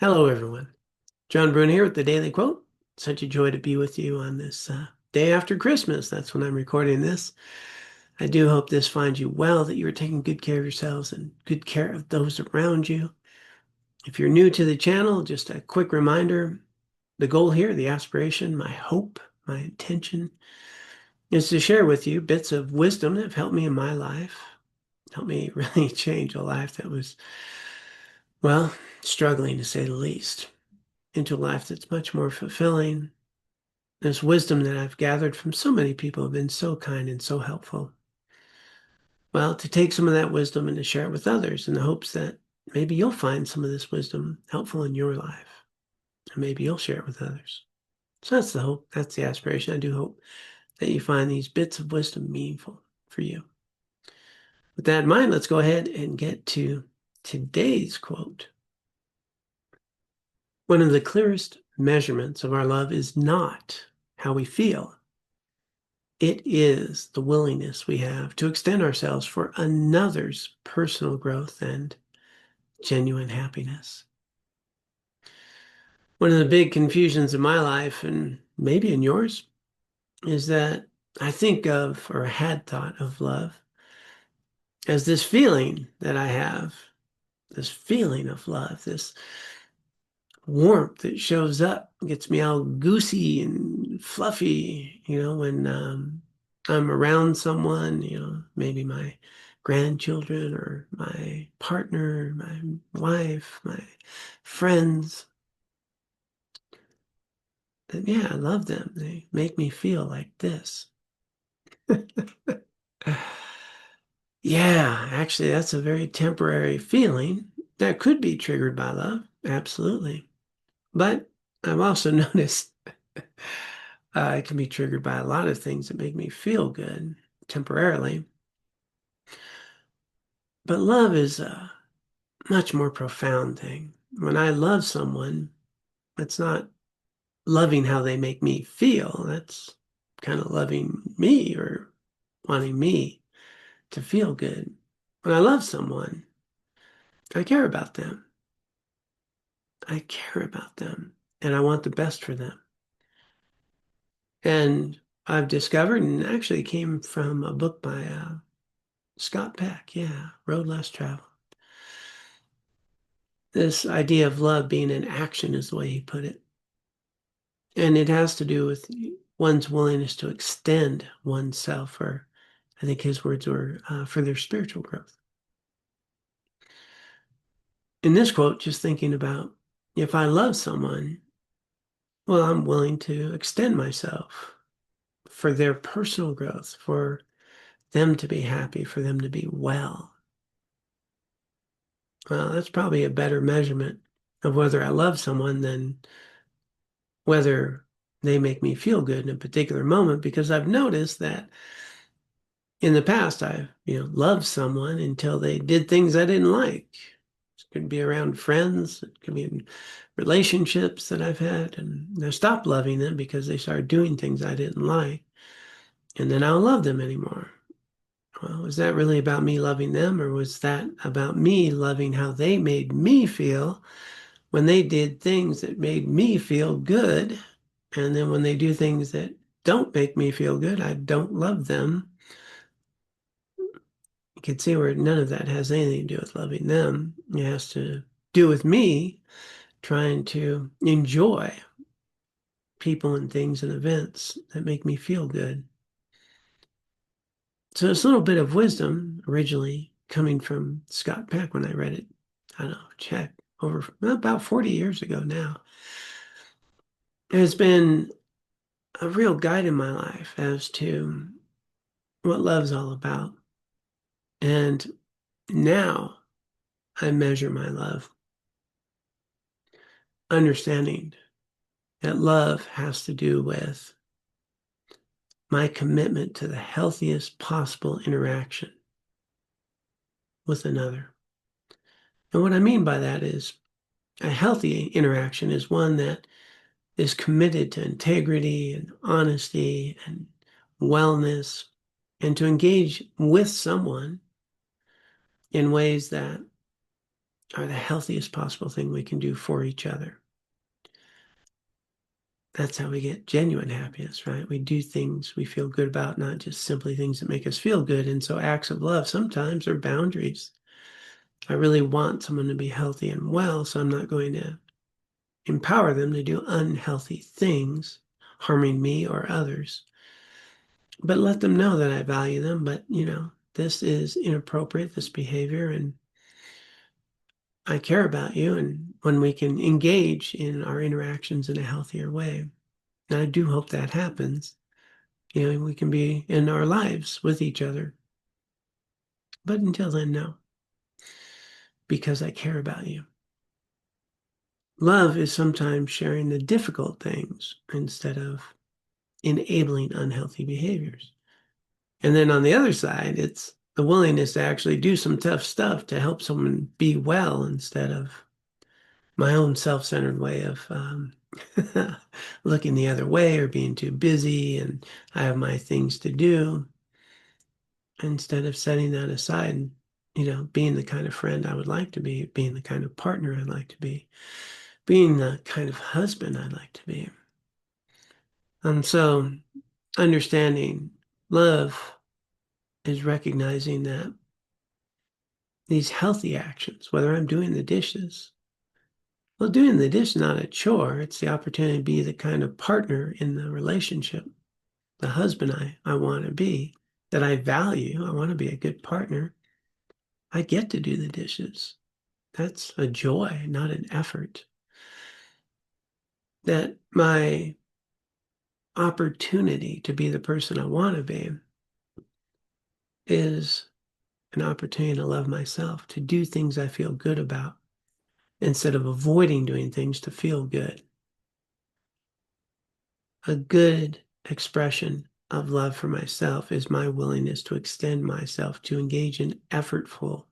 Hello, everyone. John Bruna here with the Daily Quote. Such a joy to be with you on this day after Christmas. That's when I'm recording this. I do hope this finds you well, that you are taking good care of yourselves and good care of those around you. If you're new to the channel, just a quick reminder, the goal here, the aspiration, my hope, my intention is to share with you bits of wisdom that have helped me in my life, helped me really change a life that was, well, struggling to say the least, into a life that's much more fulfilling. This wisdom that I've gathered from so many people have been so kind and so helpful. Well, to take some of that wisdom and to share it with others in the hopes that maybe you'll find some of this wisdom helpful in your life, and maybe you'll share it with others. So that's the hope. That's the aspiration. I do hope that you find these bits of wisdom meaningful for you. With that in mind, let's go ahead and get to today's quote. One of the clearest measurements of our love is not how we feel. It is the willingness we have to extend ourselves for another's personal growth and genuine happiness. One of the big confusions in my life, and maybe in yours, is that I think of, or had thought of, love as this feeling that I have, this feeling of love, this warmth that shows up, gets me all goosey and fluffy, when I'm around someone, maybe my grandchildren or my partner, my wife, my friends. And yeah, I love them. They make me feel like this. Yeah, actually, that's a very temporary feeling that could be triggered by love. Absolutely. But I've also noticed it can be triggered by a lot of things that make me feel good temporarily. But love is a much more profound thing. When I love someone, it's not loving how they make me feel. That's kind of loving me or wanting me to feel good. When I love someone, I care about them. I care about them and I want the best for them. And I've discovered, and actually came from a book by Scott Peck, yeah, Road Less Traveled. This idea of love being an action is the way he put it. And it has to do with one's willingness to extend oneself, or I think his words were for their spiritual growth. In this quote, just thinking about if I love someone, well, I'm willing to extend myself for their personal growth, for them to be happy, for them to be well. Well, that's probably a better measurement of whether I love someone than whether they make me feel good in a particular moment, because I've noticed that in the past I've, loved someone until they did things I didn't like. It could be around friends, it could be in relationships that I've had, and I stopped loving them because they started doing things I didn't like, and then I don't love them anymore. Well, was that really about me loving them, or was that about me loving how they made me feel when they did things that made me feel good? And then when they do things that don't make me feel good, I don't love them. You can see where none of that has anything to do with loving them. It has to do with me trying to enjoy people and things and events that make me feel good. So it's a little bit of wisdom originally coming from Scott Peck when I read it. I don't know, check over about 40 years ago now. It has been a real guide in my life as to what love's all about. And now I measure my love, understanding that love has to do with my commitment to the healthiest possible interaction with another. And what I mean by that is a healthy interaction is one that is committed to integrity and honesty and wellness, and to engage with someone in ways that are the healthiest possible thing we can do for each other. That's how we get genuine happiness, right? We do things we feel good about, not just simply things that make us feel good. And so acts of love sometimes are boundaries. I really want someone to be healthy and well, so I'm not going to empower them to do unhealthy things, harming me or others. But let them know that I value them, but this is inappropriate, this behavior, and I care about you. And when we can engage in our interactions in a healthier way, and I do hope that happens, we can be in our lives with each other. But until then, no, because I care about you. Love is sometimes sharing the difficult things instead of enabling unhealthy behaviors. And then on the other side, it's the willingness to actually do some tough stuff to help someone be well instead of my own self-centered way of looking the other way or being too busy and I have my things to do instead of setting that aside and, being the kind of friend I would like to be, being the kind of partner I'd like to be, being the kind of husband I'd like to be. So understanding love is recognizing that these healthy actions, whether I'm doing the dishes, well, doing the dish is not a chore. It's the opportunity to be the kind of partner in the relationship, the husband I want to be, that I value. I want to be a good partner. I get to do the dishes. That's a joy, not an effort. That my opportunity to be the person I want to be is an opportunity to love myself, to do things I feel good about instead of avoiding doing things to feel good. A good expression of love for myself is my willingness to extend myself to engage in effortful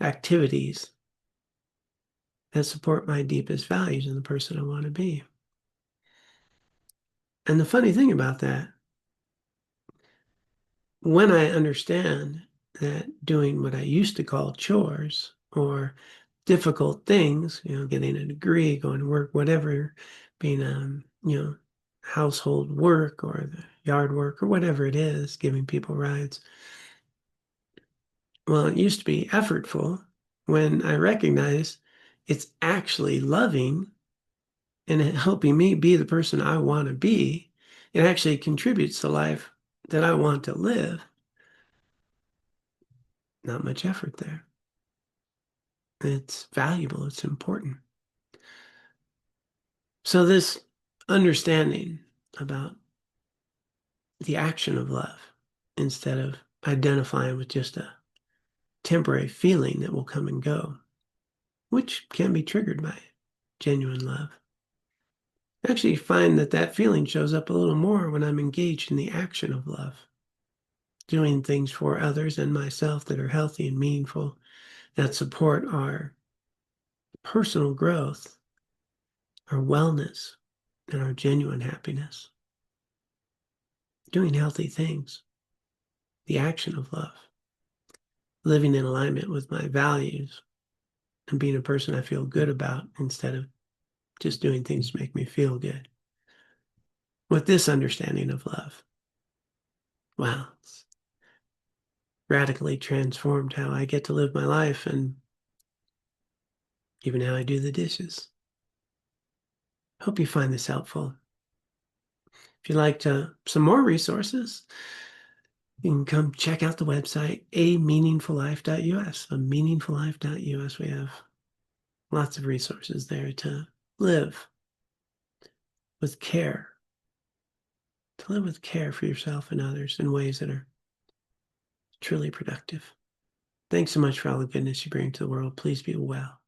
activities that support my deepest values and the person I want to be. And the funny thing about that, when I understand that doing what I used to call chores or difficult things, getting a degree, going to work, whatever, being, household work or the yard work or whatever it is, giving people rides. Well, it used to be effortful. When I recognize it's actually loving and helping me be the person I want to be, it actually contributes to life that I want to live. Not much effort there. It's valuable, it's important. So, this understanding about the action of love instead of identifying with just a temporary feeling that will come and go, which can be triggered by genuine love. I actually find that feeling shows up a little more when I'm engaged in the action of love, doing things for others and myself that are healthy and meaningful, that support our personal growth, our wellness, and our genuine happiness. Doing healthy things, the action of love, living in alignment with my values, and being a person I feel good about instead of just doing things to make me feel good. With this understanding of love, wow, it's radically transformed how I get to live my life and even how I do the dishes. Hope you find this helpful. If you'd like some more resources, you can come check out the website, ameaningfullife.us. Ameaningfullife.us. We have lots of resources there to live with care, for yourself and others in ways that are truly productive. Thanks so much for all the goodness you bring to the world. Please be well.